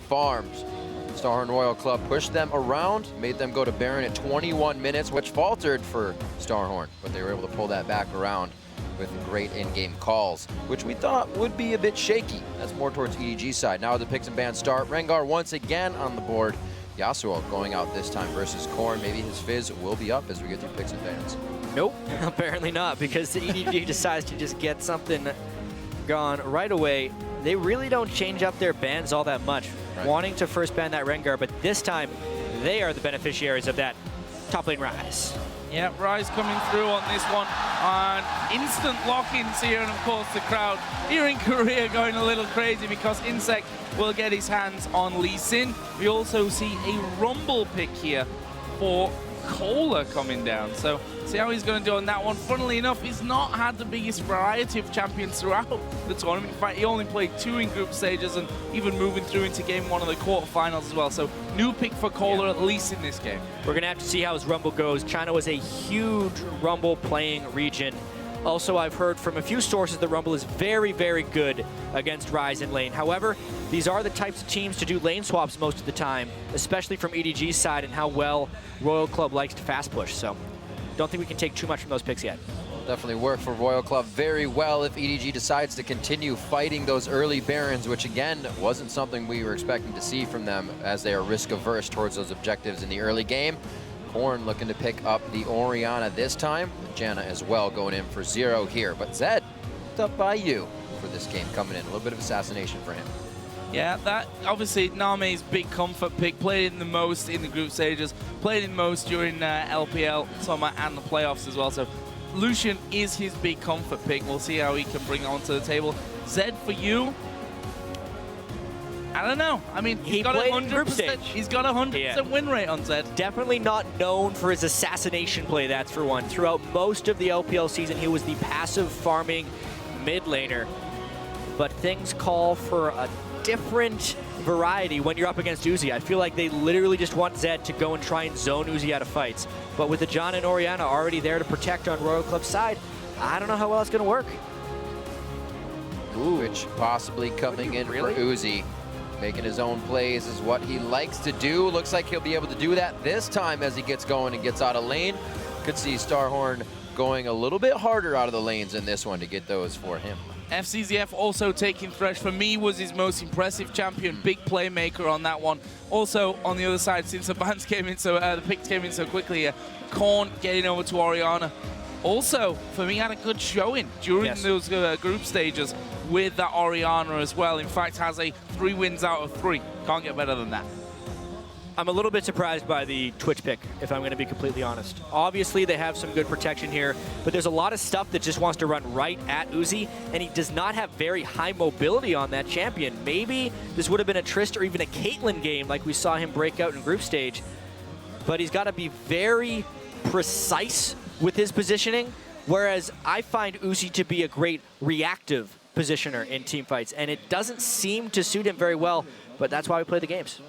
farms. Starhorn Royal Club pushed them around, made them go to Baron at 21 minutes, which faltered for Starhorn, but they were able to pull that back around with great in-game calls, which we thought would be a bit shaky. That's more towards EDG side. Now the picks and bans start. Rengar once again on the board. Yasuo going out this time versus Korn. Maybe his fizz will be up as we get through picks and bans. Nope, apparently not, because the EDG decides to just get something gone right away. They really don't change up their bans all that much, wanting to first ban that Rengar, but this time they are the beneficiaries of that top lane Ryze. Yeah, Ryze coming through on this one. Instant lock-ins here, and of course the crowd here in Korea going a little crazy because inSec will get his hands on Lee Sin. We also see a Rumble pick here for Kohler coming down. So see how he's going to do on that one. Funnily enough, he's not had the biggest variety of champions throughout the tournament. In fact, he only played 2 in group stages and even moving through into game 1 of the quarterfinals as well. So new pick for Kohler, at least in this game. We're going to have to see how his Rumble goes. China was a huge Rumble playing region. Also, I've heard from a few sources that Rumble is very, very good against Ryze in lane. However, these are the types of teams to do lane swaps most of the time, especially from EDG's side and how well Royal Club likes to fast push. So don't think we can take too much from those picks yet. Definitely work for Royal Club very well if EDG decides to continue fighting those early Barons, which again wasn't something we were expecting to see from them as they are risk averse towards those objectives in the early game. Korn looking to pick up the Orianna this time. Janna as well going in for 0 here. But Zed, up by you for this game coming in. A little bit of assassination for him. Yeah, that obviously NaMei's big comfort pick, played in the most in the group stages, played in most during LPL, summer, and the playoffs as well. So Lucian is his big comfort pick. We'll see how he can bring it onto the table. Zed, for you, I don't know. I mean, he's got 100%. He's got a 100% win rate on Zed. Definitely not known for his assassination play, that's for one. Throughout most of the LPL season, he was the passive farming mid laner. But things call for a different variety when you're up against Uzi. I feel like they literally just want Zed to go and try and zone Uzi out of fights. But with the Janna and Orianna already there to protect on Royal Club's side, I don't know how well it's going to work. Which possibly coming in for Uzi. Making his own plays is what he likes to do. Looks like he'll be able to do that this time as he gets going and gets out of lane. Could see Starhorn going a little bit harder out of the lanes in this one to get those for him. FZZF also taking Thresh. For me, was his most impressive champion. Big playmaker on that one. Also, on the other side, since the bans came in, the picks came in so quickly here, Korn getting over to Orianna. Also, for me, had a good showing during those group stages with that Orianna as well. In fact, has a 3 wins out of 3. Can't get better than that. I'm a little bit surprised by the Twitch pick, if I'm going to be completely honest. Obviously, they have some good protection here, but there's a lot of stuff that just wants to run right at Uzi, and he does not have very high mobility on that champion. Maybe this would have been a Trist or even a Caitlyn game like we saw him break out in group stage, but he's got to be very precise with his positioning, whereas I find Uzi to be a great reactive positioner in team fights, and it doesn't seem to suit him very well, but that's why we play the games.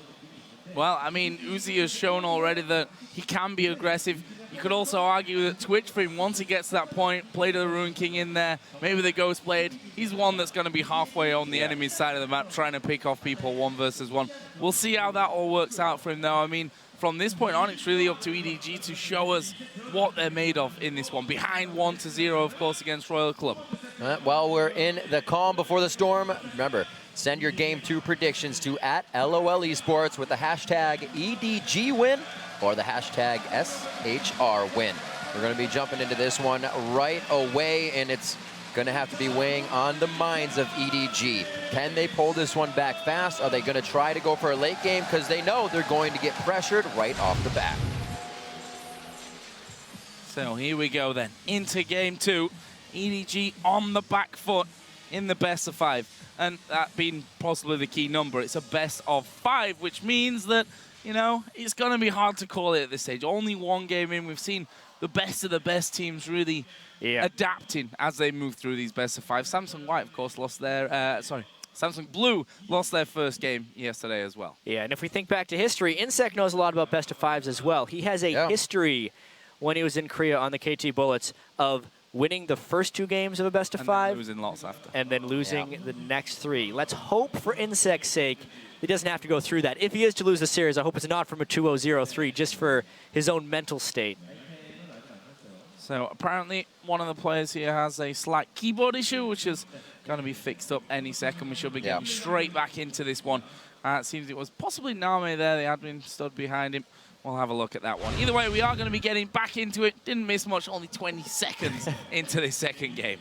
Well, I mean, Uzi has shown already that he can be aggressive. You could also argue that Twitch for him, once he gets to that point, play to the Ruin King in there, maybe the Ghost Blade, he's one that's going to be halfway on the enemy's side of the map trying to pick off people 1 versus 1. We'll see how that all works out for him, though. I mean, from this point on, it's really up to EDG to show us what they're made of in this one. Behind 1-0, of course, against Royal Club. While we're in the calm before the storm, remember, send your Game 2 predictions to @LOL Esports with the hashtag EDGWin or the hashtag SHRWin. We're going to be jumping into this one right away, and it's going to have to be weighing on the minds of EDG. Can they pull this one back fast? Are they going to try to go for a late game? Because they know they're going to get pressured right off the bat. So here we go then, into Game 2. EDG on the back foot in the best of 5. And that being possibly the key number, it's a best of 5, which means that, you know, it's going to be hard to call it at this stage. Only 1 game in, we've seen the best of the best teams really adapting as they move through these best of 5. Samsung White, of course, lost their, Samsung Blue lost their first game yesterday as well. Yeah, and if we think back to history, inSec knows a lot about best of 5s as well. He has a history when he was in Korea on the KT Bullets of winning the first 2 games of a best of 5. And losing lots after. And then losing the next 3. Let's hope for inSec's sake he doesn't have to go through that. If he is to lose the series, I hope it's not from a 2-0-0-3, just for his own mental state. So apparently one of the players here has a slight keyboard issue, which is going to be fixed up any second. We should be getting straight back into this one. It seems it was possibly NaMei there. The admin stood behind him. We'll have a look at that one. Either way, we are going to be getting back into it. Didn't miss much, only 20 seconds into this second game.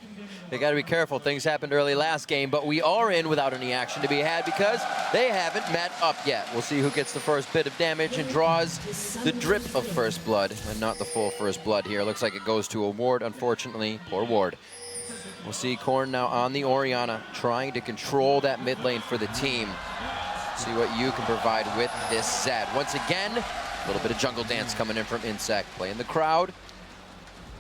They got to be careful. Things happened early last game, but we are in without any action to be had because they haven't met up yet. We'll see who gets the first bit of damage and draws the drip of first blood, and not the full first blood here. Looks like it goes to a ward, unfortunately. Poor ward. We'll see Corn now on the Orianna, trying to control that mid lane for the team. See what you can provide with this Zed. Once again, a little bit of jungle dance coming in from inSec, playing the crowd.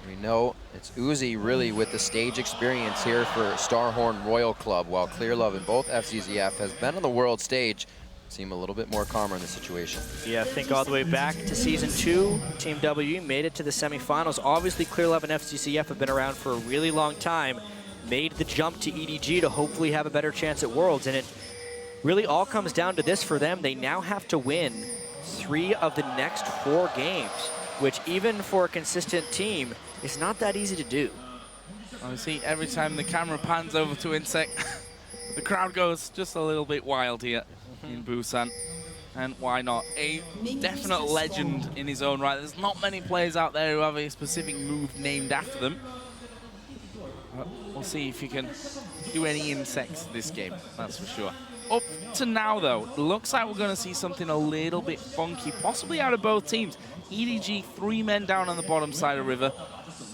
We know it's Uzi really with the stage experience here for Starhorn Royal Club, while ClearLove and both FZZF has been on the world stage. Seem a little bit more calmer in the situation. Yeah, think all the way back to Season 2, Team W made it to the semifinals. Obviously, ClearLove and FZZF have been around for a really long time, made the jump to EDG to hopefully have a better chance at Worlds, and it really all comes down to this for them. They now have to win 3 of the next 4 games, which even for a consistent team, is not that easy to do. I see every time the camera pans over to inSec, the crowd goes just a little bit wild here in Busan. And why not? A definite legend in his own right. There's not many players out there who have a specific move named after them. We'll see if you can do any inSecs this game, that's for sure. Up to now, though, it looks like we're going to see something a little bit funky, possibly out of both teams. EDG, 3 men down on the bottom side of River.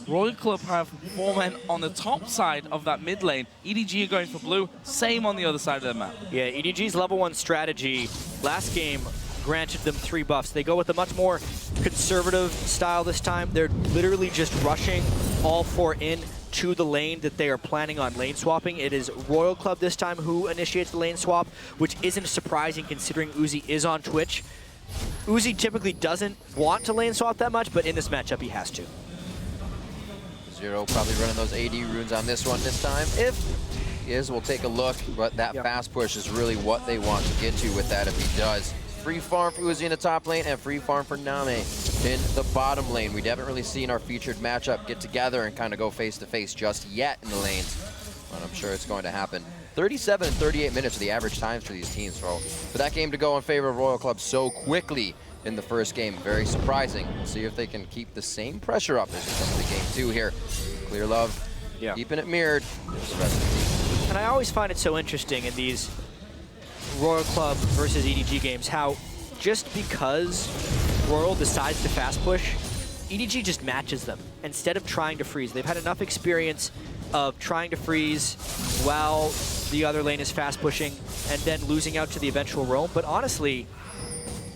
Royal Club have 4 men on the top side of that mid lane. EDG are going for blue, same on the other side of the map. Yeah, EDG's level 1 strategy last game granted them 3 buffs. They go with a much more conservative style this time. They're literally just rushing all 4 in to the lane that they are planning on lane swapping. It is Royal Club this time who initiates the lane swap, which isn't surprising considering Uzi is on Twitch. Uzi typically doesn't want to lane swap that much, but in this matchup he has to. Zero probably running those AD runes on this one this time. If he is, we'll take a look, but that fast push is really what they want to get to with that if he does. Free farm for Uzi in the top lane and free farm for NaMei in the bottom lane. We haven't really seen our featured matchup get together and kind of go face-to-face just yet in the lanes, but I'm sure it's going to happen. 37 and 38 minutes are the average times for these teams. So for that game to go in favor of Royal Club so quickly in the first game, very surprising. We'll see if they can keep the same pressure up as we come to game 2 here. ClearLove keeping it mirrored. There's the rest of the team. And I always find it so interesting in these Royal Club versus EDG games how just because Royal decides to fast push, EDG just matches them instead of trying to freeze. They've had enough experience of trying to freeze while the other lane is fast pushing and then losing out to the eventual roam. But honestly,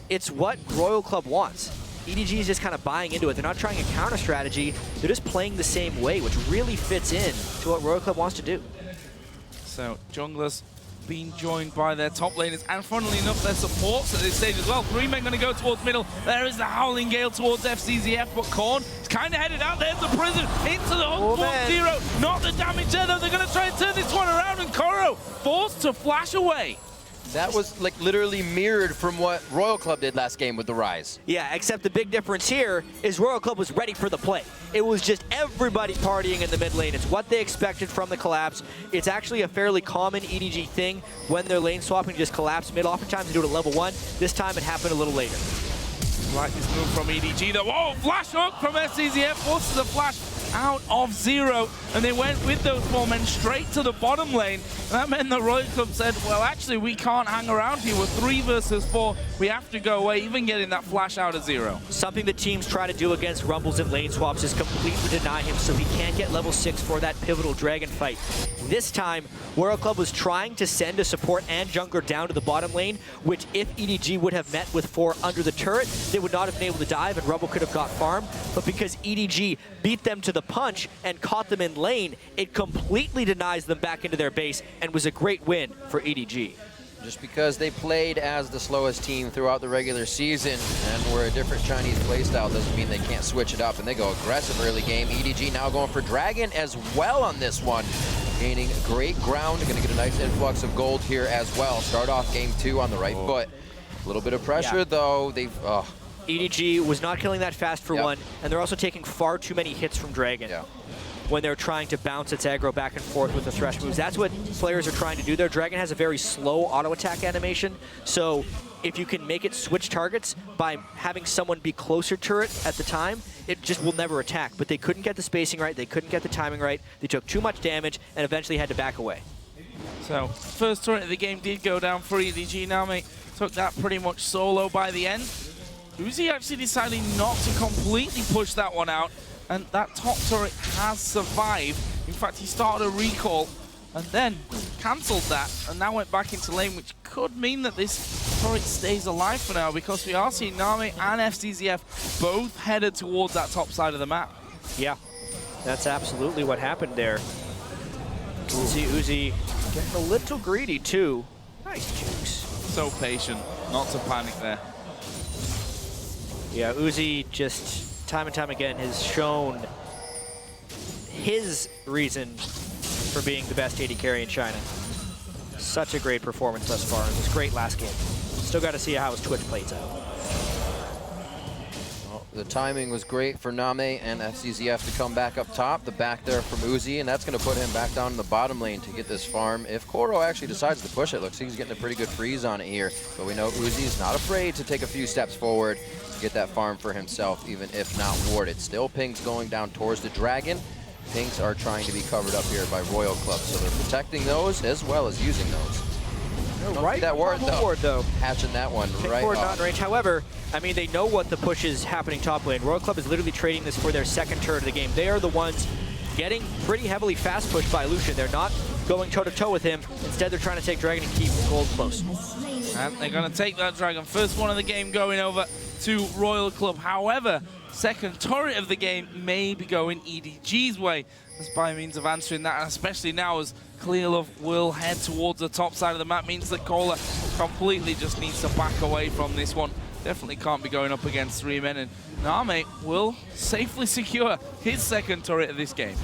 it's what Royal Club wants. EDG is just kind of buying into it. They're not trying a counter strategy. They're just playing the same way, which really fits in to what Royal Club wants to do. So junglers being joined by their top laners and funnily enough their supports at this stage as well. 3 men going to go towards middle. There is the Howling Gale towards FZZF, but Korn is kind of headed out. There's the prison into the hook for Zero. Not the damage there though. They're going to try and turn this one around and Koro forced to flash away. That was like literally mirrored from what Royal Club did last game with the Ryze. Yeah, except the big difference here is Royal Club was ready for the play. It was just everybody partying in the mid lane. It's what they expected from the collapse. It's actually a fairly common EDG thing when they're lane swapping, just collapse mid. Oftentimes they do it at level 1. This time it happened a little later. Like this move from EDG though. Whoa, flash hook from FZZF, forces a flash out of Zero, and they went with those 4 men straight to the bottom lane. And that meant the Royal Club said, well, actually, we can't hang around here. We're 3 versus 4. We have to go away, even getting that flash out of Zero. Something that teams try to do against Rumbles and lane swaps is completely deny him so he can't get level 6 for that pivotal dragon fight. This time, Royal Club was trying to send a support and jungler down to the bottom lane, which if EDG would have met with 4 under the turret, they would not have been able to dive and Rumble could have got farm. But because EDG beat them to the punch and caught them in lane, it completely denies them back into their base and was a great win for EDG. just because they played as the slowest team throughout the regular season and were a different Chinese playstyle doesn't mean they can't switch it up, and they go aggressive early game. EDG now going for Dragon as well on this one, gaining great ground. Going to get a nice influx of gold here as well. Start off game 2 on the right foot. A little bit of pressure though. They've EDG was not killing that fast for one, and they're also taking far too many hits from Dragon. When they're trying to bounce its aggro back and forth with the Thresh moves. That's what players are trying to do there. Dragon has a very slow auto attack animation, so if you can make it switch targets by having someone be closer to it at the time, it just will never attack. But they couldn't get the spacing right, they couldn't get the timing right, they took too much damage and eventually had to back away. So, first turret of the game did go down for EDG. NaMei took that pretty much solo by the end. Uzi actually decided not to completely push that one out, and that top turret has survived. In fact, he started a recall and then cancelled that and now went back into lane, which could mean that this turret stays alive for now, because we are seeing NaMei and FZZF both headed towards that top side of the map. Yeah, that's absolutely what happened there. See Uzi getting a little greedy too. Nice jukes. So patient, not to panic there. Yeah, Uzi just time and time again has shown his reason for being the best AD carry in China. Such a great performance thus far. It was great last game. Still got to see how his Twitch plays out. Well, the timing was great for NaMei and FZZF to come back up top. The back there from Uzi, and that's going to put him back down in the bottom lane to get this farm. If Koro actually decides to push it, looks like he's getting a pretty good freeze on it here. But we know Uzi's not afraid to take a few steps forward, get that farm for himself, even if not warded. Still Pinks going down towards the Dragon. Pinks are trying to be covered up here by Royal Club, so they're protecting those as well as using those. Right, that ward though. Hatching that one right forward, off. not in range. However, I mean, they know what the push is happening top lane. Royal Club is literally trading this for their second turret of the game. They are the ones getting pretty heavily fast pushed by Lucian. They're not going toe-to-toe with him. Instead, they're trying to take Dragon and keep gold close. And they're going to take that Dragon. First one of the game going over to Royal Club. However, second turret of the game may be going EDG's way, as by means of answering that, and especially now as ClearLove will head towards the top side of the map, means that Cola completely just needs to back away from this one. Definitely can't be going up against 3 men, and NaMei will safely secure his second turret of this game.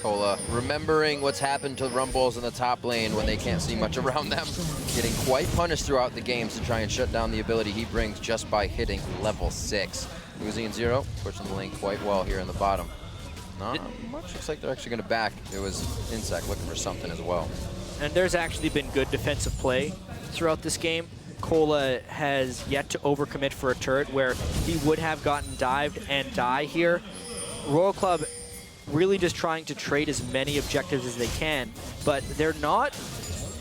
Cola remembering what's happened to Rumbles in the top lane when they can't see much around them, getting quite punished throughout the games to try and shut down the ability he brings just by hitting level 6. Uzi and Zero pushing the lane quite well here in the bottom. Not much. Looks like they're actually going to back. It was inSec looking for something as well. And there's actually been good defensive play throughout this game. Cola has yet to overcommit for a turret where he would have gotten dived and die here. Royal Club really just trying to trade as many objectives as they can, but they're not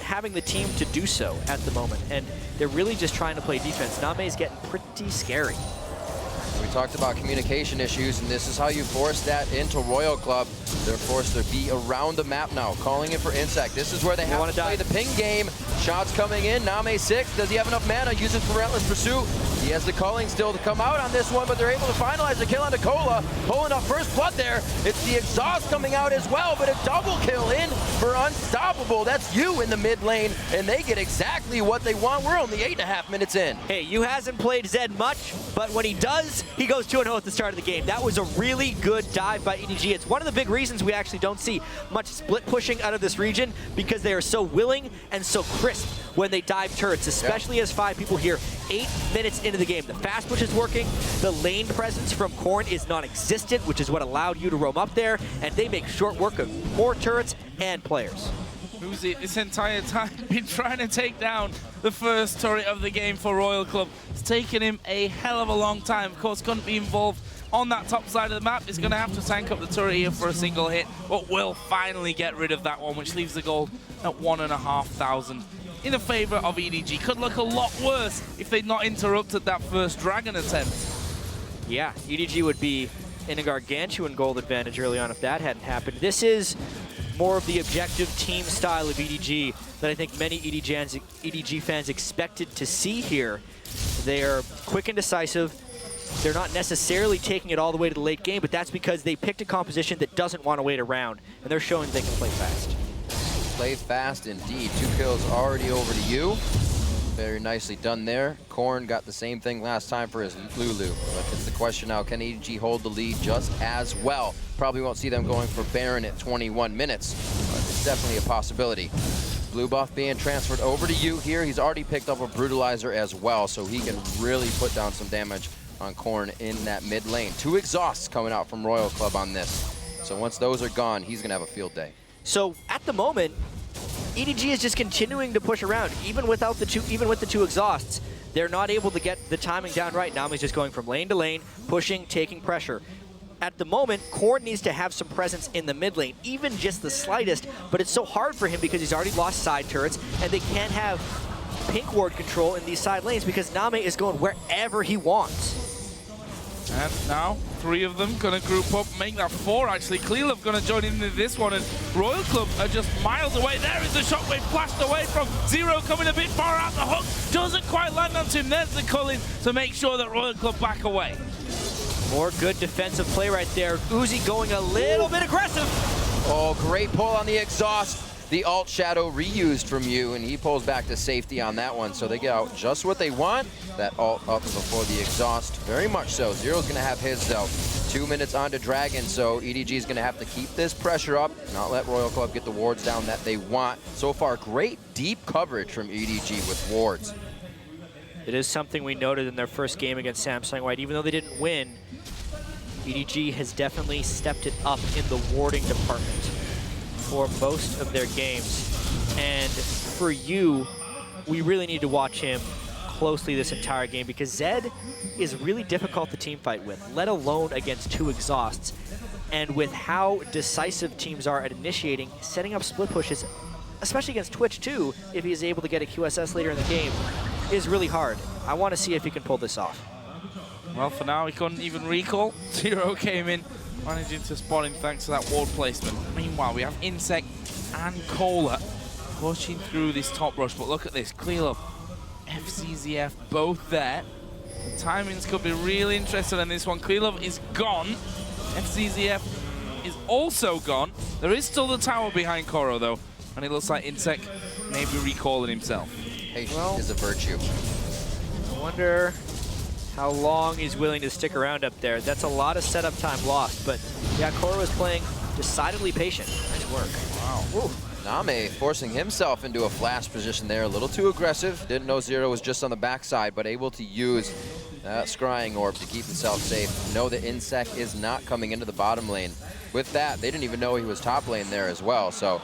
having the team to do so at the moment, and they're really just trying to play defense. NaMei is getting pretty scary. We talked about communication issues, and this is how you force that into Royal Club. They're forced to be around the map now, calling in for inSec. This is where they have to play the ping game. Shots coming in. NaMei 6. Does he have enough mana? Uses Relentless Pursuit. He has the calling still to come out on this one, but they're able to finalize the kill onto Cola. Pulling up first blood there. It's the exhaust coming out as well, but a double kill in for Unstoppable. That's you in the mid lane, and they get exactly what they want. We're only 8.5 minutes in. Hey, you hasn't played Zed much, but when he does, he goes 2-0 at the start of the game. That was a really good dive by EDG. It's one of the big reasons we actually don't see much split pushing out of this region, because they are so willing and so crisp when they dive turrets, especially as 5 people here 8 minutes into the game. The fast push is working. The lane presence from Korn is non-existent, which is what allowed you to roam up there, and they make short work of more turrets and players. Uzi this entire time been trying to take down the first turret of the game for Royal Club. It's taken him a hell of a long time. Of course, couldn't be involved on that top side of the map. He's going to have to tank up the turret here for a single hit, but will finally get rid of that one, which leaves the gold at 1,500 in the favor of EDG. Could look a lot worse if they'd not interrupted that first Dragon attempt. Yeah, EDG would be in a gargantuan gold advantage early on if that hadn't happened. This is more of the objective team style of EDG that I think many EDG fans expected to see here. They're quick and decisive. They're not necessarily taking it all the way to the late game, but that's because they picked a composition that doesn't want to wait around, and they're showing they can play fast. play fast indeed. 2 kills already over to you. Very nicely done there. Korn got the same thing last time for his Lulu. But it's the question now, can EDG hold the lead just as well? Probably won't see them going for Baron at 21 minutes, but it's definitely a possibility. Blue buff being transferred over to you here. He's already picked up a Brutalizer as well, so he can really put down some damage on Korn in that mid lane. 2 exhausts coming out from Royal Club on this. So once those are gone, he's gonna have a field day. So at the moment, EDG is just continuing to push around, even with the 2 exhausts. They're not able to get the timing down right. NaMei's just going from lane to lane, pushing, taking pressure. At the moment, Korn needs to have some presence in the mid lane, even just the slightest, but it's so hard for him because he's already lost side turrets, and they can't have pink ward control in these side lanes because NaMei is going wherever he wants. And now 3 of them gonna group up, make that 4 actually. ClearLove gonna join into this one, and Royal Club are just miles away. There is the shockwave flashed away from Zero, coming a bit far out. The hook doesn't quite land onto him. There's the culling to make sure that Royal Club back away. More good defensive play right there. Uzi going a little bit aggressive. Oh, great pull on the exhaust. The alt shadow reused from you, and he pulls back to safety on that one. So they get out just what they want. That alt up before the exhaust, very much so. Zero's gonna have his though. 2 minutes on to Dragon, so EDG is gonna have to keep this pressure up, not let Royal Club get the wards down that they want. So far, great deep coverage from EDG with wards. It is something we noted in their first game against Samsung White. Even though they didn't win, EDG has definitely stepped it up in the warding department for most of their games. And for you, we really need to watch him closely this entire game because Zed is really difficult to team fight with, let alone against 2 exhausts. And with how decisive teams are at initiating, setting up split pushes, especially against Twitch too, if he's able to get a QSS later in the game, is really hard. I want to see if he can pull this off. Well, for now, he couldn't even recall. Zero came in, managing to spot him thanks to that ward placement. Meanwhile, we have inSec and Cola pushing through this top rush. But look at this, ClearLove, FZZF, both there. The timings could be really interesting in this one. ClearLove is gone. FZZF is also gone. There is still the tower behind Koro, though. And it looks like inSec may be recalling himself. Patience is a virtue. I wonder how long he's willing to stick around up there. That's a lot of setup time lost, but yeah, Koro is playing decidedly patient. Nice work. Wow. Ooh. NaMei forcing himself into a flash position there, a little too aggressive. Didn't know Zero was just on the backside, but able to use that scrying orb to keep himself safe. Know that inSec is not coming into the bottom lane. With that, they didn't even know he was top lane there as well, so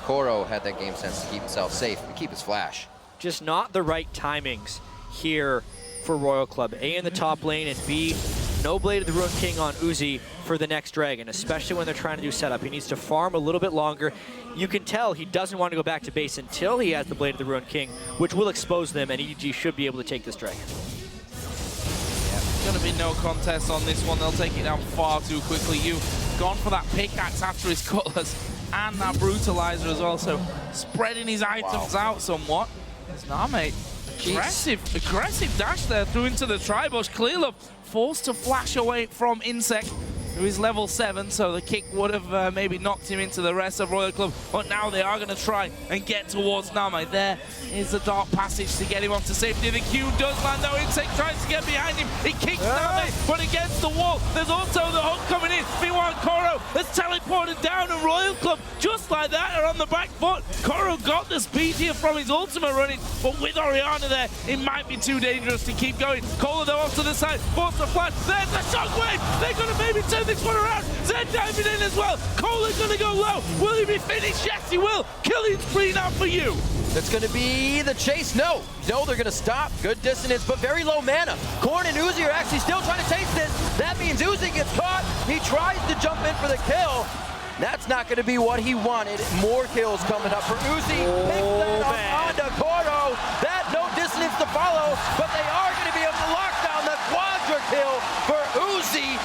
Koro had that game sense to keep himself safe and keep his flash. Just not the right timings here for Royal Club. A in the top lane, and B, no Blade of the Ruined King on Uzi for the next Dragon, especially when they're trying to do setup. He needs to farm a little bit longer. You can tell he doesn't want to go back to base until he has the Blade of the Ruined King, which will expose them, and EDG should be able to take this Dragon. Yeah, gonna be no contest on this one. They'll take it down far too quickly. You've gone for that pickaxe after his cutlass and that brutalizer as well, so spreading his items out somewhat. It's NaMei. Aggressive dash there through into the tri-bush. ClearLove forced to flash away from inSec, who is level 7, so the kick would have maybe knocked him into the rest of Royal Club, but now they are going to try and get towards NaMei. There is the dark passage to get him onto safety. The Q does land, though. inSec tries to get behind him. He kicks NaMei, but against the wall. There's also the hook coming in. Meanwhile, Koro has teleported down, and Royal Club, just like that, are on the back foot. Koro got the speed here from his ultimate running, but with Orianna there, it might be too dangerous to keep going. Cola, though, off to the side, forced to flash. There's the shockwave. They're going to maybe turn this one around. Zed diving in as well. Cola's going to go low. Will he be finished? Yes, he will. Killing spree now for you. That's going to be the chase. No, they're going to stop. Good dissonance, but very low mana. Korn and Uzi are actually still trying to taste this. That means Uzi gets caught. He tries to jump in for the kill. That's not going to be what he wanted. More kills coming up for Uzi. Picks that up onto Koro. That no dissonance to follow, but they are going to be able to lock down the quadra kill for Uzi.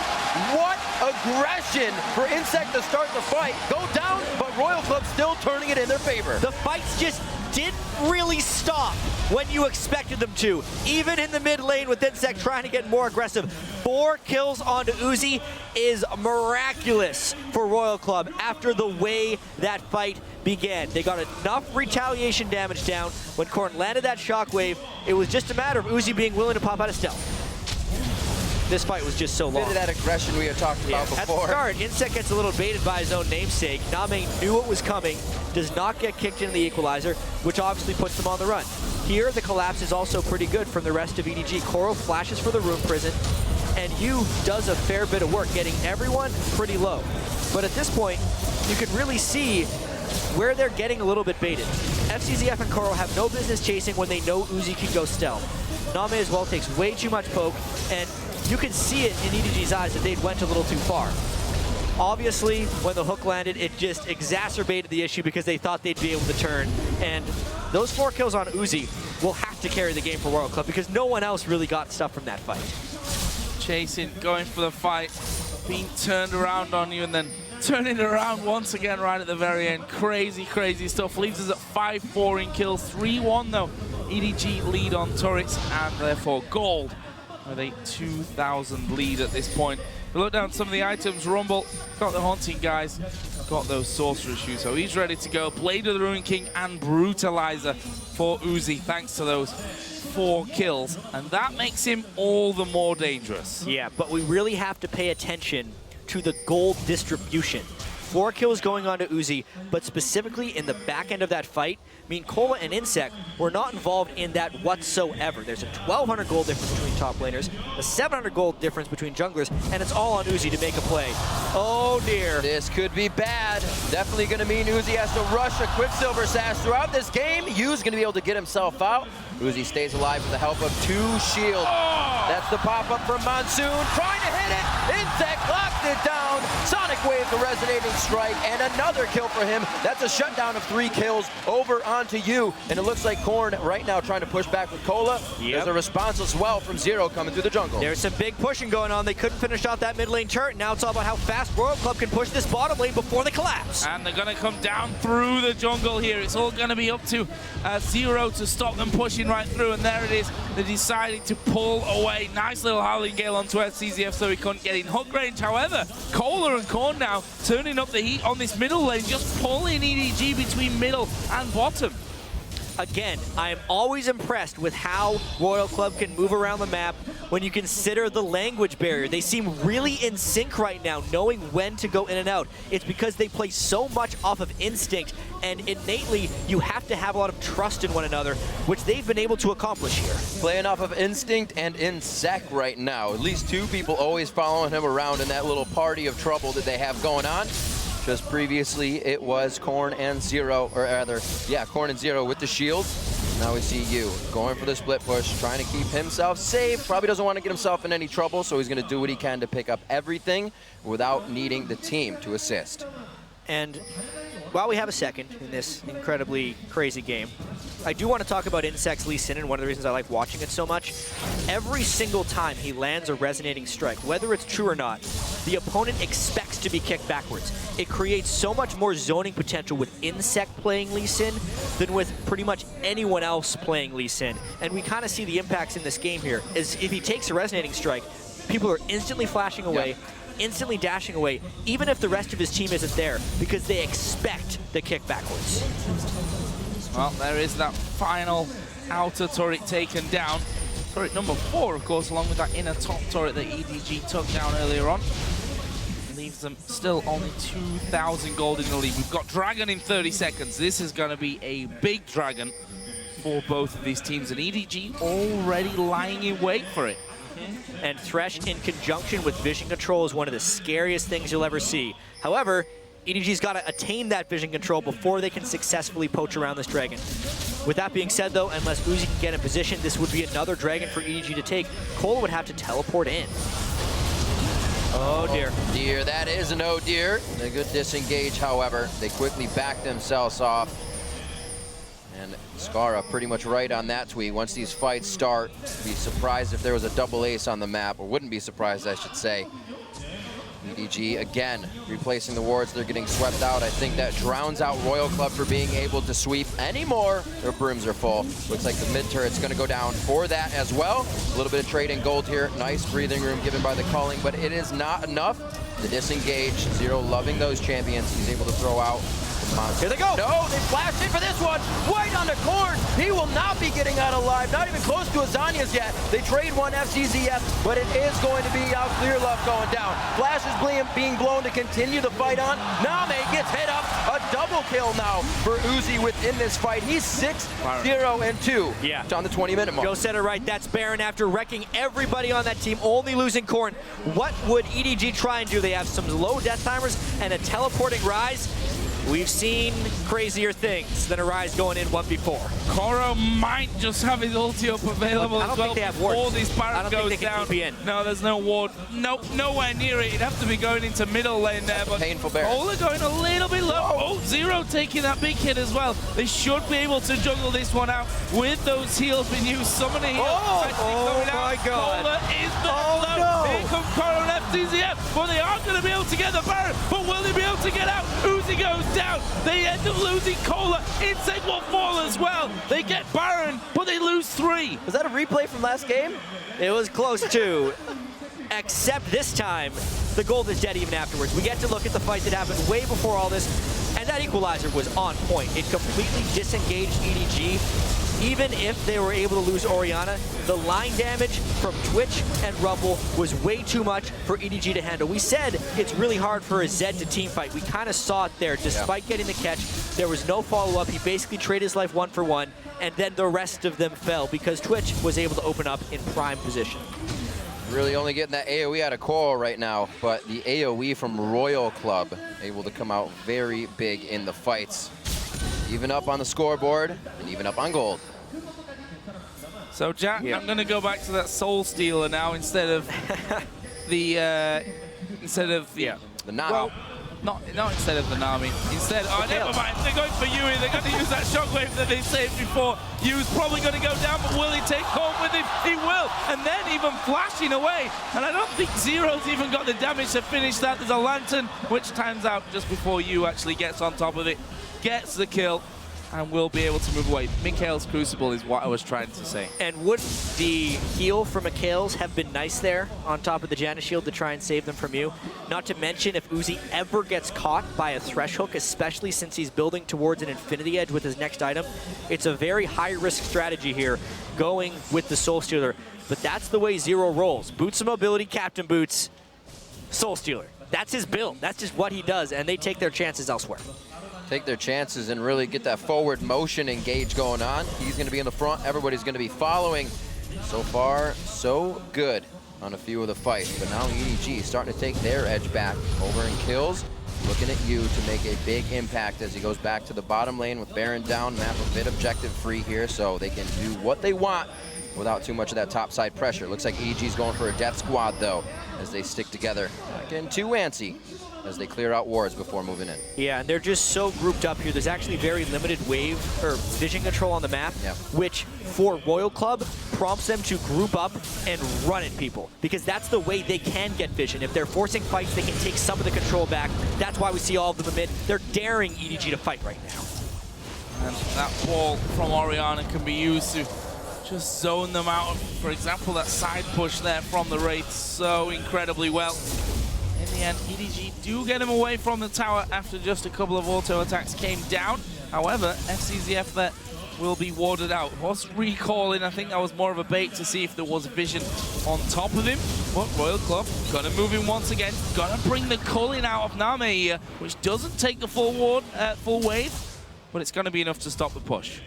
What aggression for inSec to start the fight. Go down, but Royal Club still turning it in their favor. The fights just didn't really stop when you expected them to. Even in the mid lane with inSec trying to get more aggressive. 4 kills onto Uzi is miraculous for Royal Club after the way that fight began. They got enough retaliation damage down. When Corn landed that shockwave, it was just a matter of Uzi being willing to pop out of stealth. This fight was just so long. Bit of that aggression we had talked about before. At the start, inSec gets a little baited by his own namesake. NaMei knew it was coming, does not get kicked into the equalizer, which obviously puts them on the run. Here, the collapse is also pretty good from the rest of EDG. Koro flashes for the room prison, and Yu does a fair bit of work, getting everyone pretty low. But at this point, you can really see where they're getting a little bit baited. FZZF and Koro have no business chasing when they know Uzi can go stealth. NaMei as well takes way too much poke, and you can see it in EDG's eyes that they went a little too far. Obviously, when the hook landed, it just exacerbated the issue because they thought they'd be able to turn. And those 4 kills on Uzi will have to carry the game for Royal Club because no one else really got stuff from that fight. Chasing, going for the fight, being turned around on you, and then turning around once again right at the very end. Crazy, crazy stuff. Leaves us at 5-4 in kills. 3-1 though. EDG lead on turrets and therefore gold with a 2,000 lead at this point. We look down at some of the items. Rumble got the Haunting guys, got those Sorcerer shoes, so he's ready to go. Blade of the Ruin King and Brutalizer for Uzi, thanks to those 4 kills, and that makes him all the more dangerous. Yeah, but we really have to pay attention to the gold distribution. 4 kills going on to Uzi, but specifically in the back end of that fight, I mean, Cola and inSec were not involved in that whatsoever. There's a 1,200 gold difference between top laners, a 700 gold difference between junglers, and it's all on Uzi to make a play. Oh dear. This could be bad. Definitely going to mean Uzi has to rush a Quicksilver Sash throughout this game. Yu's going to be able to get himself out. Uzi stays alive with the help of 2 shields. That's the pop-up from Monsoon, trying to hit it. inSec locked it down. Sonic Wave, the resonating strike, and another kill for him. That's a shutdown of 3 kills over onto Yu. And it looks like Korn right now trying to push back with Cola. Yep. There's a response as well from Zero coming through the jungle. There's some big pushing going on. They couldn't finish off that mid lane turret. Now it's all about how fast Royal Club can push this bottom lane before they collapse. And they're going to come down through the jungle here. It's all going to be up to Zero to stop them pushing right through. And there it is. They're deciding to pull away. Nice little Howling Gale onto FZZF so he couldn't get in hook range. However, Cola and Korn now turning up the heat on this middle lane, just pulling EDG between middle and bottom. Again, I am always impressed with how Royal Club can move around the map when you consider the language barrier. They seem really in sync right now, knowing when to go in and out. It's because they play so much off of instinct, and innately, you have to have a lot of trust in one another, which they've been able to accomplish here. Playing off of instinct and inSec right now. At least 2 people always following him around in that little party of trouble that they have going on. Just previously, it was Korn and Zero, or rather, yeah, Korn and Zero with the shields. Now we see Yu going for the split push, trying to keep himself safe. Probably doesn't want to get himself in any trouble, so he's going to do what he can to pick up everything without needing the team to assist. And while we have a second in this incredibly crazy game, I do want to talk about inSec's Lee Sin, and one of the reasons I like watching it so much. Every single time he lands a resonating strike, whether it's true or not, the opponent expects to be kicked backwards. It creates so much more zoning potential with inSec playing Lee Sin than with pretty much anyone else playing Lee Sin. And we kind of see the impacts in this game here, is if he takes a resonating strike, people are instantly flashing away, instantly dashing away, even if the rest of his team isn't there, because they expect the kick backwards. Well, there is that final outer turret taken down. Turret number 4, of course, along with that inner top turret that EDG took down earlier on. Leaves them still only 2,000 gold in the lead. We've got Dragon in 30 seconds. This is going to be a big Dragon for both of these teams, and EDG already lying in wait for it. And Thresh in conjunction with vision control is one of the scariest things you'll ever see. However, EDG's got to attain that vision control before they can successfully poach around this dragon. With that being said, though, unless Uzi can get in position, this would be another dragon for EDG to take. Cole would have to teleport in. Oh dear. Oh dear, that is an oh dear. A good disengage, however. They quickly back themselves off. And Skara pretty much right on that tweet. Once these fights start, be surprised if there was a double ace on the map, or wouldn't be surprised, I should say. EDG again replacing the wards. They're getting swept out. I think that drowns out Royal Club for being able to sweep anymore. Their brooms are full. Looks like the mid turret's going to go down for that as well. A little bit of trading gold here. Nice breathing room given by the calling, but it is not enough to disengage. Zero loving those champions. He's able to throw out. Here they go. No, they flashed in for this one. White on the corn. He will not be getting out alive. Not even close to Azania's yet. They trade one FZZF, but it is going to be out ClearLove going down. Flash is being blown to continue the fight on. NaMei gets hit up. A double kill now for Uzi within this fight. He's 6-0-2. Yeah. It's on the 20-minute mark. Joe said it right. That's Baron after wrecking everybody on that team, only losing Corn. What would EDG try and do? They have some low death timers and a teleporting Ryze. We've seen crazier things than a Ryze going in 1v4. Koro might just have his ulti up available as well. Think they have wards. All these Baron I don't goes think they can down. TP in. No, there's no ward. Nope, nowhere near it. It'd have to be going into middle lane there. But painful Baron. Kola going a little bit low. Oh, Zero taking that big hit as well. They should be able to juggle this one out with those heals being used. Some of the heals Oh my God. Kola is the no. Here comes Koro and FZZF. Well, they are going to be able to get the Baron, but will they be able to get out? Uzi goes down. They end up losing Kola. inSec will fall as well. They get Baron, but they lose 3. Was that a replay from last game? It was close to, except this time, the gold is dead even afterwards. We get to look at the fight that happened way before all this, and that equalizer was on point. It completely disengaged EDG. Even if they were able to lose Orianna, the line damage from Twitch and Rumble was way too much for EDG to handle. We said it's really hard for a Zed to team fight. We kind of saw it there. Despite getting the catch, there was no follow-up. He basically traded his life 1 for 1, and then the rest of them fell because Twitch was able to open up in prime position. Really only getting that AoE out of Coral right now, but the AoE from Royal Club able to come out very big in the fights. Even up on the scoreboard and even up on gold. So Jack, I'm going to go back to that Soul Stealer now instead of the the NaMei. Well, not instead of the NaMei. Instead, oh, never mind. They're going for Yui. They're going to use that shockwave that they saved before. Yui's probably going to go down, but will he take home with him? He will. And then even flashing away. And I don't think Zero's even got the damage to finish that. There's a lantern, which times out just before Yu actually gets on top of it. Gets the kill and will be able to move away. Mikhail's Crucible is what I was trying to say. And wouldn't the heal from Mikhail's have been nice there on top of the Janna shield to try and save them from you? Not to mention if Uzi ever gets caught by a Thresh hook, especially since he's building towards an Infinity Edge with his next item, it's a very high-risk strategy here going with the Soul Stealer. But that's the way Zero rolls. Boots of mobility, Captain Boots, Soul Stealer. That's his build. That's just what he does, and they take their chances elsewhere. Take their chances and really get that forward motion engage going on. He's going to be in the front. Everybody's going to be following. So far, so good on a few of the fights. But now EDG starting to take their edge back over in kills. Looking at you to make a big impact as he goes back to the bottom lane with Baron down. Map a bit objective free here so they can do what they want without too much of that topside pressure. Looks like EDG's going for a death squad though as they stick together. Not getting too antsy as they clear out wards before moving in. Yeah, and they're just so grouped up here. There's actually very limited wave or vision control on the map, which for Royal Club prompts them to group up and run at people because that's the way they can get vision. If they're forcing fights, they can take some of the control back. That's why we see all of them amid. They're daring EDG to fight right now. And that wall from Orianna can be used to just zone them out. For example, that side push there from the Wraith so incredibly well. In the end, EDG do get him away from the tower after just a couple of auto attacks came down. However, FZZF that will be warded out. Was recalling, I think that was more of a bait to see if there was vision on top of him. But Royal Club gonna move him once again. Gonna bring the culling out of NaMei here, which doesn't take the full wave, but it's gonna be enough to stop the push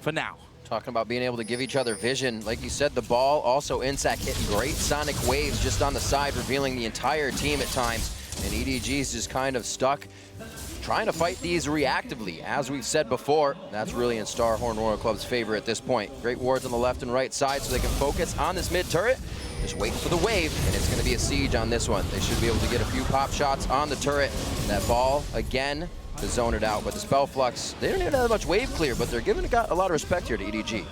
for now. Talking about being able to give each other vision. Like you said, the ball, also inSec hitting great sonic waves just on the side, revealing the entire team at times. And EDG's just kind of stuck trying to fight these reactively. As we've said before, that's really in Starhorn Royal Club's favor at this point. Great wards on the left and right side so they can focus on this mid turret. Just waiting for the wave, and it's going to be a siege on this one. They should be able to get a few pop shots on the turret. That ball, again, to zone it out. But the Spell Flux, they don't even have much wave clear, but they're giving a lot of respect here to EDG.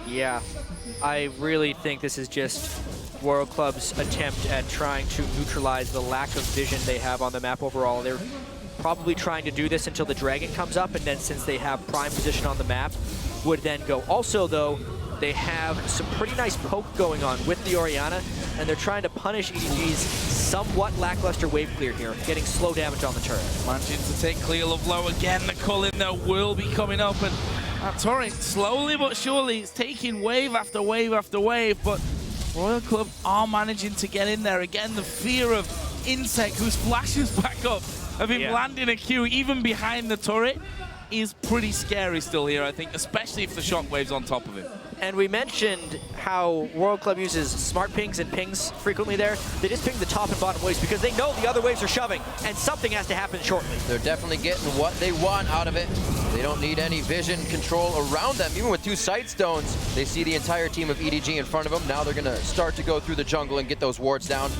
Yeah, I really think this is just Royal Club's attempt at trying to neutralize the lack of vision they have on the map overall. They're probably trying to do this until the Dragon comes up, and then since they have prime position on the map, would then go. Also, though, they have some pretty nice poke going on with the Orianna, and they're trying to punish EDG's somewhat lackluster wave clear here, getting slow damage on the turret. Managing to take ClearLove low again. The Cullen, though, will be coming up, and that turret, slowly but surely, it's taking wave after wave after wave, but Royal Club are managing to get in there. Again, the fear of inSec, whose flashes back up, of him landing a Q even behind the turret, is pretty scary still here, I think, especially if the shockwave's on top of him. And we mentioned how Royal Club uses smart pings and pings frequently there. They just ping the top and bottom waves because they know the other waves are shoving, and something has to happen shortly. They're definitely getting what they want out of it. They don't need any vision control around them. Even with 2 sight stones, they see the entire team of EDG in front of them. Now they're going to start to go through the jungle and get those wards down.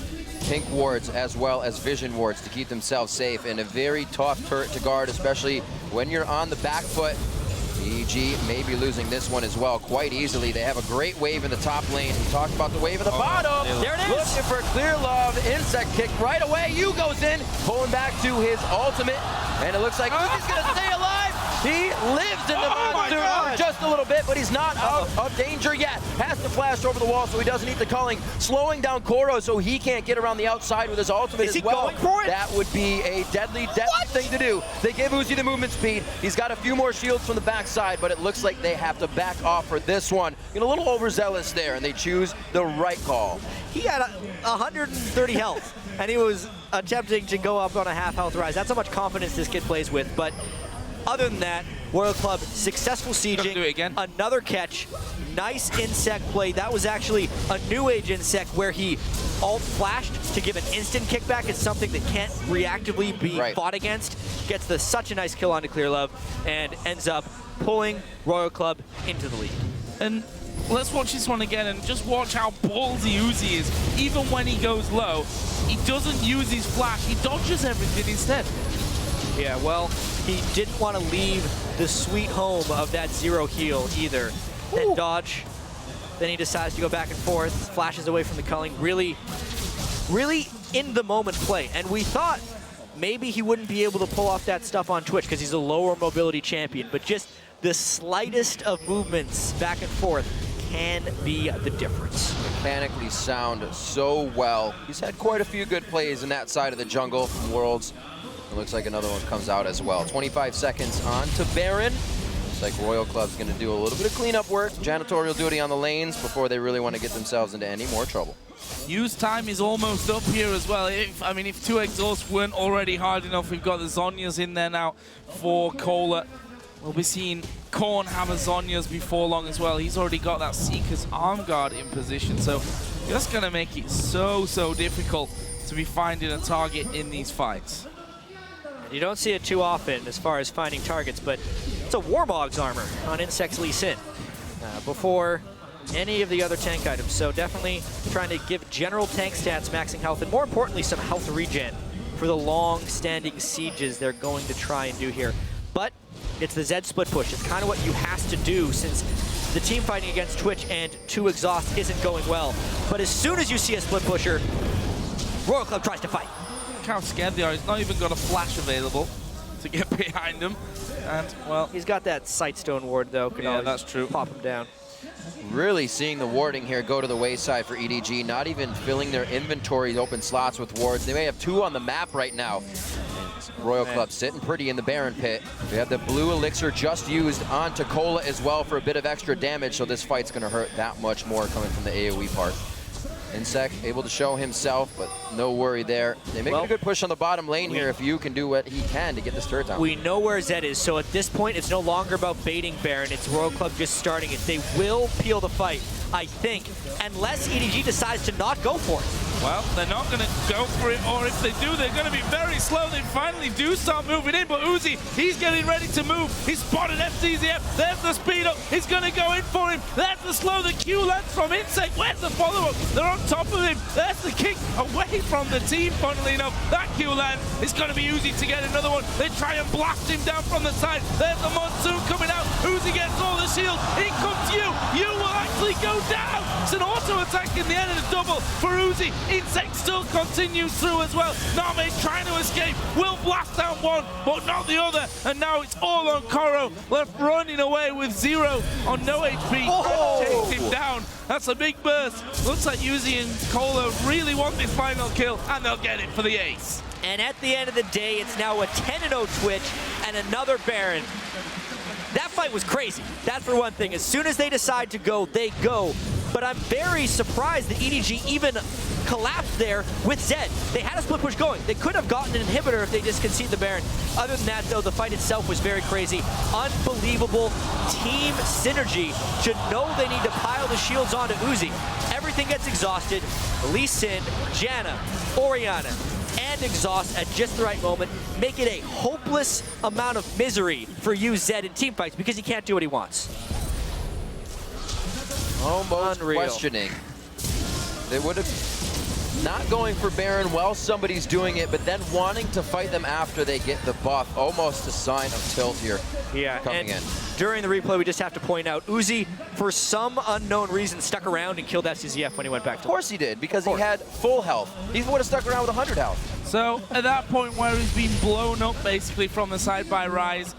Pink wards as well as vision wards to keep themselves safe, and a very tough turret to guard, especially when you're on the back foot. EDG may be losing this one as well quite easily. They have a great wave in the top lane. We talked about the wave in the bottom. There it is. Looking for ClearLove. inSec kick right away. Yu goes in, pulling back to his ultimate, and it looks like Uzi's going to stay alive. He lives in the monster for just a little bit, but he's not out of danger yet. Has to flash over the wall so he doesn't eat the culling. Slowing down Koro so he can't get around the outside with his ultimate as well. Going for it? That would be a deadly thing to do. They give Uzi the movement speed. He's got a few more shields from the backside, but it looks like they have to back off for this one. A little overzealous there, and they choose the right call. He had 130 health, and he was attempting to go up on a half health Ryze. That's how much confidence this kid plays with, but other than that, Royal Club successful sieging, do it again. Another catch, nice inSec play. That was actually a new age inSec where he alt flashed to give an instant kickback. It's something that can't reactively be fought against. Gets such a nice kill onto ClearLove and ends up pulling Royal Club into the lead. And let's watch this one again and just watch how ballsy Uzi is. Even when he goes low, he doesn't use his flash. He dodges everything instead. Yeah, well, he didn't want to leave the sweet home of that 0 heal either. And dodge. Then he decides to go back and forth, flashes away from the culling. Really in the moment play. And we thought maybe he wouldn't be able to pull off that stuff on Twitch because he's a lower mobility champion. But just the slightest of movements back and forth can be the difference. Mechanically sound so well. He's had quite a few good plays in that side of the jungle from Worlds. It looks like another one comes out as well. 25 seconds on to Baron. Looks like Royal Club's going to do a little bit of cleanup work, janitorial duty on the lanes before they really want to get themselves into any more trouble. Use time is almost up here as well. If 2 exhausts weren't already hard enough, we've got the Zhonya's in there now for Cola. We'll be seeing Korn have a Zhonya's before long as well. He's already got that Seeker's arm guard in position, so that's going to make it so difficult to be finding a target in these fights. You don't see it too often as far as finding targets, but it's a Warmog's armor on inSec's Lee Sin before any of the other tank items. So definitely trying to give general tank stats, maxing health, and more importantly, some health regen for the long-standing sieges they're going to try and do here. But it's the Zed split push. It's kind of what you have to do since the team fighting against Twitch and 2 exhaust isn't going well. But as soon as you see a split pusher, Royal Club tries to fight. Look how scared they are. He's not even got a flash available to get behind him. And, well... He's got that Sightstone ward, though. Yeah, that's true. Pop him down. Really seeing the warding here go to the wayside for EDG, not even filling their inventory open slots with wards. They may have 2 on the map right now. And Royal Club sitting pretty in the Baron pit. We have the blue elixir just used onto Cola as well for a bit of extra damage, so this fight's going to hurt that much more coming from the AoE part. inSec able to show himself, but no worry there. They make a good push on the bottom lane here if you can do what he can to get this turret down. We know where Zed is, so at this point, it's no longer about baiting Baron. It's Royal Club just starting it. They will peel the fight, I think, unless EDG decides to not go for it. Well, they're not going to go for it, or if they do, they're going to be very slow. They finally do start moving in, but Uzi, he's getting ready to move. He's spotted FZZF. There's the speed up. He's going to go in for him. There's the slow. The Q lands from inSec. Where's the follow-up? They're on top of him. There's the kick away from the team, funnily enough. That Q land is going to be Uzi to get another one. They try and blast him down from the side. There's the Monsoon coming out. Uzi gets all the shield. In comes you. You will actually go down. It's an auto attack in the end of the double for Uzi. inSec still continues through as well. NaMei trying to escape. Will blast out one, but not the other. And now it's all on Koro. Left running away with 0 on no HP. Oh. Takes him down. That's a big burst. Looks like Uzi and Cola really want this final kill, and they'll get it for the ace. And at the end of the day, it's now a 10-0 Twitch and another Baron. That fight was crazy. That for one thing. As soon as they decide to go, they go. But I'm very surprised that EDG even collapsed there with Zed. They had a split push going. They could have gotten an inhibitor if they just conceded the Baron. Other than that, though, the fight itself was very crazy. Unbelievable team synergy to know they need to pile the shields onto Uzi. Everything gets exhausted. Lee Sin, Janna, Orianna, and exhaust at just the right moment, make it a hopeless amount of misery for you, Zed, in team fights because he can't do what he wants. Almost Unreal. questioning. They would have not going for Baron while somebody's doing it, but then wanting to fight them after they get the buff. Almost a sign of tilt here coming in. During the replay, we just have to point out, Uzi, for some unknown reason, stuck around and killed FZZF when he went back to Of course he did, because he had full health. He would have stuck around with 100 health. So at that point where he's been blown up basically from the side by Ryze,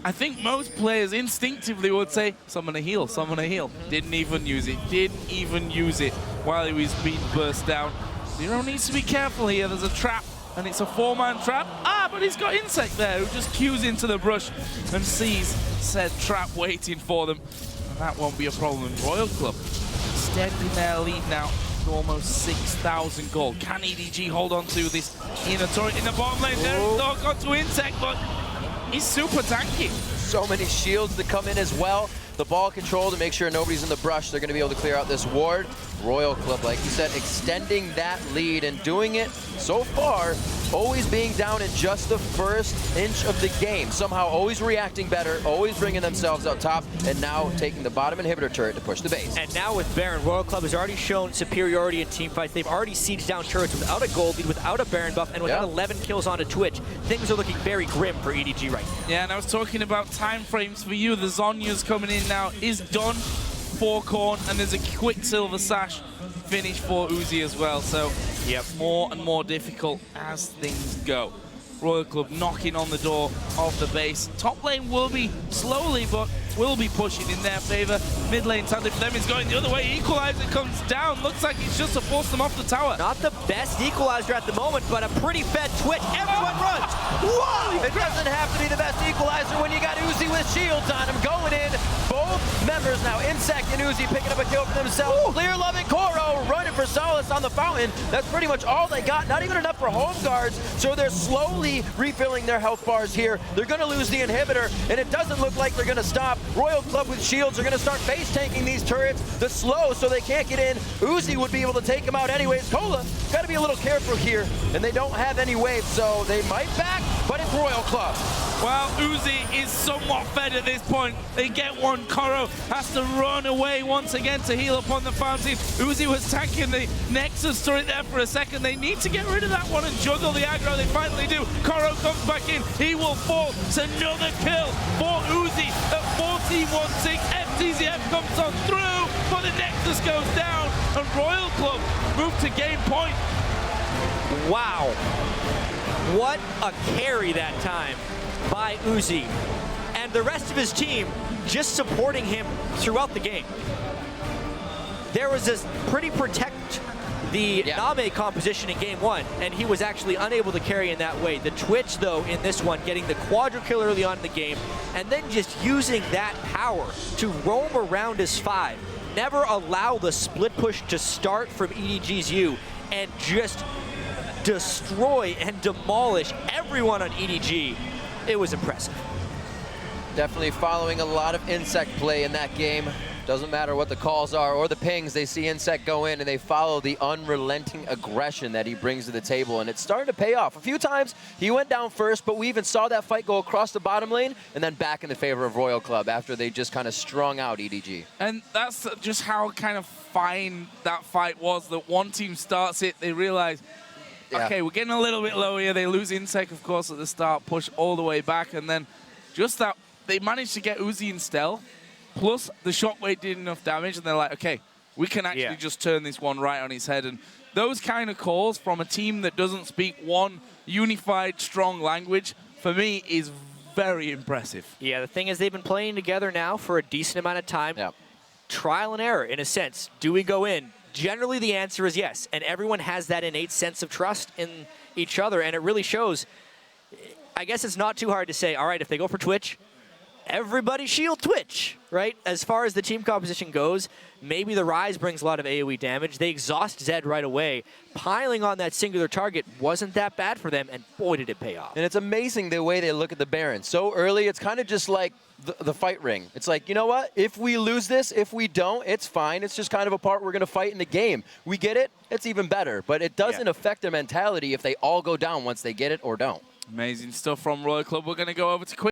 I think most players instinctively would say, someone to heal, someone to heal. Didn't even use it, didn't even use it while he was being burst down. Zero needs to be careful here, there's a trap, and it's a 4-man trap. But he's got inSec there, who just cues into the brush and sees said trap waiting for them. And that won't be a problem. Royal Club extending their lead now to almost 6,000 gold. Can EDG hold on to this inner turret in the bottom lane? There, not got to inSec, but he's super tanky. So many shields to come in as well. The ball control to make sure nobody's in the brush. They're going to be able to clear out this ward. Royal Club, like you said, extending that lead and doing it so far, always being down in just the first inch of the game. Somehow always reacting better, always bringing themselves up top, and now taking the bottom inhibitor turret to push the base. And now with Baron, Royal Club has already shown superiority in team fights. They've already sieged down turrets without a gold lead, without a Baron buff, and without 11 kills onto Twitch. Things are looking very grim for EDG right now. Yeah, and I was talking about time frames for you. The Zonya's coming in now is done for Korn, and there's a Quicksilver Sash finish for Uzi as well. So, more and more difficult as things go. Royal Club knocking on the door of the base. Top lane will be slowly, but will be pushing in their favor. Mid lane tactic for them is going the other way. Equalizer comes down. Looks like it's just to force them off the tower. Not the best equalizer at the moment, but a pretty fed Twitch. Everyone runs. Whoa! It doesn't have to be the best equalizer when you got Uzi with shields on him going in. Both members now, inSec and Uzi, picking up a kill for themselves. ClearLove and Koro running for solace on the fountain. That's pretty much all they got. Not even enough for home guards, so they're slowly refilling their health bars here. They're going to lose the inhibitor, and it doesn't look like they're going to stop. Royal Club with shields are going to start base tanking these turrets. The slow, so they can't get in. Uzi would be able to take them out anyways. Cola got to be a little careful here, and they don't have any waves, so they might back, but it's Royal Club. Well, Uzi is somewhat fed at this point. They get one. Koro has to run away once again to heal upon the fountain. Uzi was tanking the Nexus turret there for a second. They need to get rid of that one and juggle the aggro. They finally do. Koro comes back in. He will fall. It's another kill for Uzi at 14-1-6. FZZF comes on through, but the Nexus goes down, and Royal Club move to game point. Wow. What a carry that time by Uzi. And the rest of his team just supporting him throughout the game. There was this pretty protect the NaMei composition in game one, and he was actually unable to carry in that way. The Twitch, though, in this one, getting the quadra kill early on in the game, and then just using that power to roam around as 5. Never allow the split push to start from EDG's U, and just destroy and demolish everyone on EDG. It was impressive. Definitely following a lot of inSec play in that game. Doesn't matter what the calls are or the pings, they see inSec go in and they follow the unrelenting aggression that he brings to the table, and it's starting to pay off. A few times he went down first, but we even saw that fight go across the bottom lane and then back in the favor of Royal Club after they just kind of strung out EDG. And that's just how kind of fine that fight was, that one team starts it, they realize, okay, we're getting a little bit low here. They lose inSec, of course, at the start, push all the way back, and then just that, they managed to get Uzi in stealth, plus the shockwave did enough damage, and they're like, okay, we can actually just turn this one right on its head. And those kind of calls from a team that doesn't speak one unified, strong language, for me, is very impressive. Yeah, the thing is they've been playing together now for a decent amount of time. Yep. Trial and error, in a sense. Do we go in? Generally, the answer is yes, and everyone has that innate sense of trust in each other, and it really shows. I guess it's not too hard to say, all right, if they go for Twitch, everybody shield Twitch, right? As far as the team composition goes, maybe the Ryze brings a lot of AoE damage. They exhaust Zed right away. Piling on that singular target wasn't that bad for them, and boy, did it pay off. And it's amazing the way they look at the Baron. So early, it's kind of just like the fight ring. It's like, you know what? If we lose this, if we don't, it's fine. It's just kind of a part we're going to fight in the game. We get it, it's even better. But it doesn't affect their mentality if they all go down once they get it or don't. Amazing stuff from Royal Club. We're going to go over to Quick.